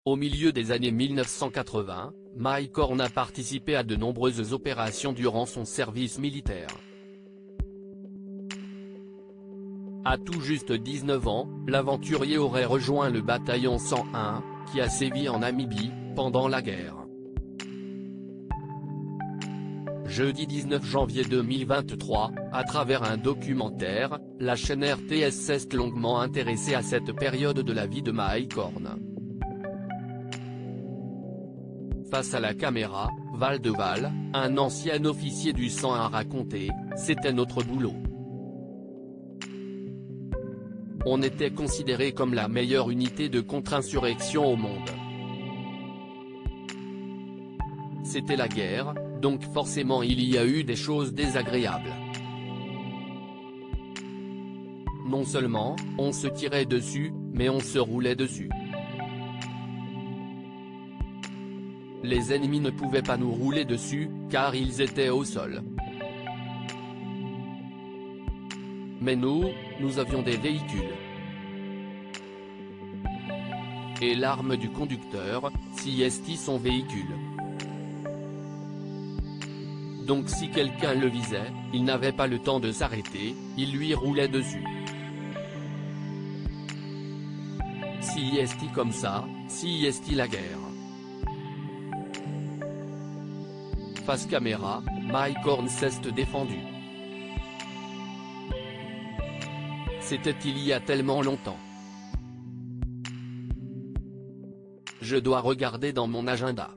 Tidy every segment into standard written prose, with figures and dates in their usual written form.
Au milieu des années 1980, Mike Horn a participé à de nombreuses opérations durant son service militaire. À tout juste 19 ans, l'aventurier aurait rejoint le bataillon 101, qui a sévi en Namibie, pendant la guerre. Jeudi 19 janvier 2023, à travers un documentaire, la chaîne RTS s'est longuement intéressée à cette période de la vie de Mike Horn. Face à la caméra, Val de Val, un ancien officier du 101 a raconté, « C'était notre boulot. On était considéré comme la meilleure unité de contre-insurrection au monde. C'était la guerre, donc forcément il y a eu des choses désagréables. Non seulement, on se tirait dessus, mais on se roulait dessus. Les ennemis ne pouvaient pas nous rouler dessus, car ils étaient au sol. Mais nous avions des véhicules. Et l'arme du conducteur, CST son véhicule. Donc si quelqu'un le visait, il n'avait pas le temps de s'arrêter, il lui roulait dessus. CST comme ça, CST la guerre. » Face caméra, Mike Horn s'est défendu. C'était il y a tellement longtemps. Je dois regarder dans mon agenda.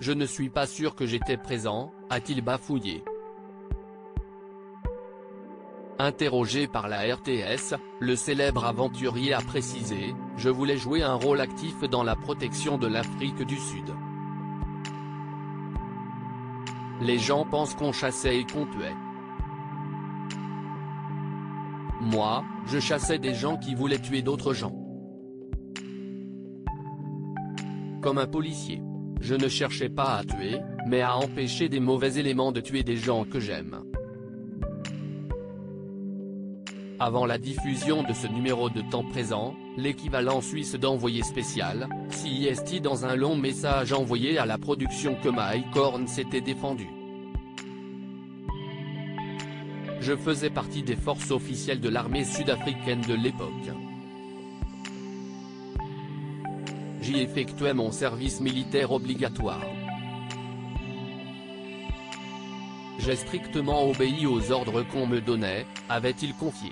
Je ne suis pas sûr que j'étais présent, a-t-il bafouillé. Interrogé par la RTS, le célèbre aventurier a précisé, « Je voulais jouer un rôle actif dans la protection de l'Afrique du Sud. Les gens pensent qu'on chassait et qu'on tuait. Moi, je chassais des gens qui voulaient tuer d'autres gens. Comme un policier. Je ne cherchais pas à tuer, mais à empêcher des mauvais éléments de tuer des gens que j'aime. » Avant la diffusion de ce numéro de temps présent, l'équivalent suisse d'envoyé spécial, CST dans un long message envoyé à la production que Mike Horn s'était défendu. Je faisais partie des forces officielles de l'armée sud-africaine de l'époque. J'y effectuais mon service militaire obligatoire. J'ai strictement obéi aux ordres qu'on me donnait, avait-il confié.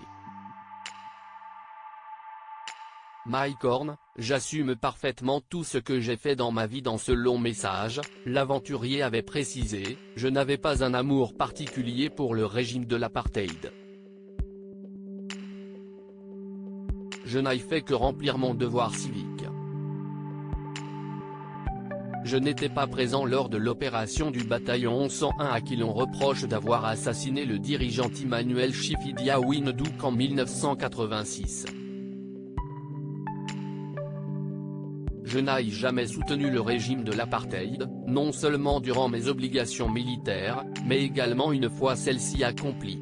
Mike Horn, j'assume parfaitement tout ce que j'ai fait dans ma vie. Dans ce long message, l'aventurier avait précisé, je n'avais pas un amour particulier pour le régime de l'apartheid. Je n'ai fait que remplir mon devoir civique. Je n'étais pas présent lors de l'opération du bataillon 101 à qui l'on reproche d'avoir assassiné le dirigeant Emmanuel Chifidia Windhoek en 1986. Je n'ai jamais soutenu le régime de l'apartheid, non seulement durant mes obligations militaires, mais également une fois celle-ci accomplie.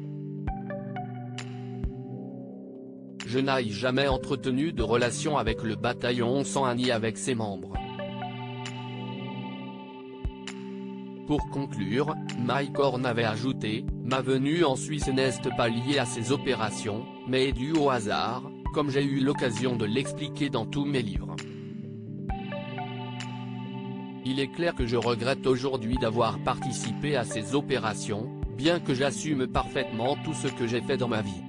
Je n'ai jamais entretenu de relation avec le bataillon 101 ni avec ses membres. Pour conclure, Mike Horn avait ajouté, « Ma venue en Suisse n'est pas liée à ces opérations, mais est due au hasard, comme j'ai eu l'occasion de l'expliquer dans tous mes livres. Il est clair que je regrette aujourd'hui d'avoir participé à ces opérations, bien que j'assume parfaitement tout ce que j'ai fait dans ma vie.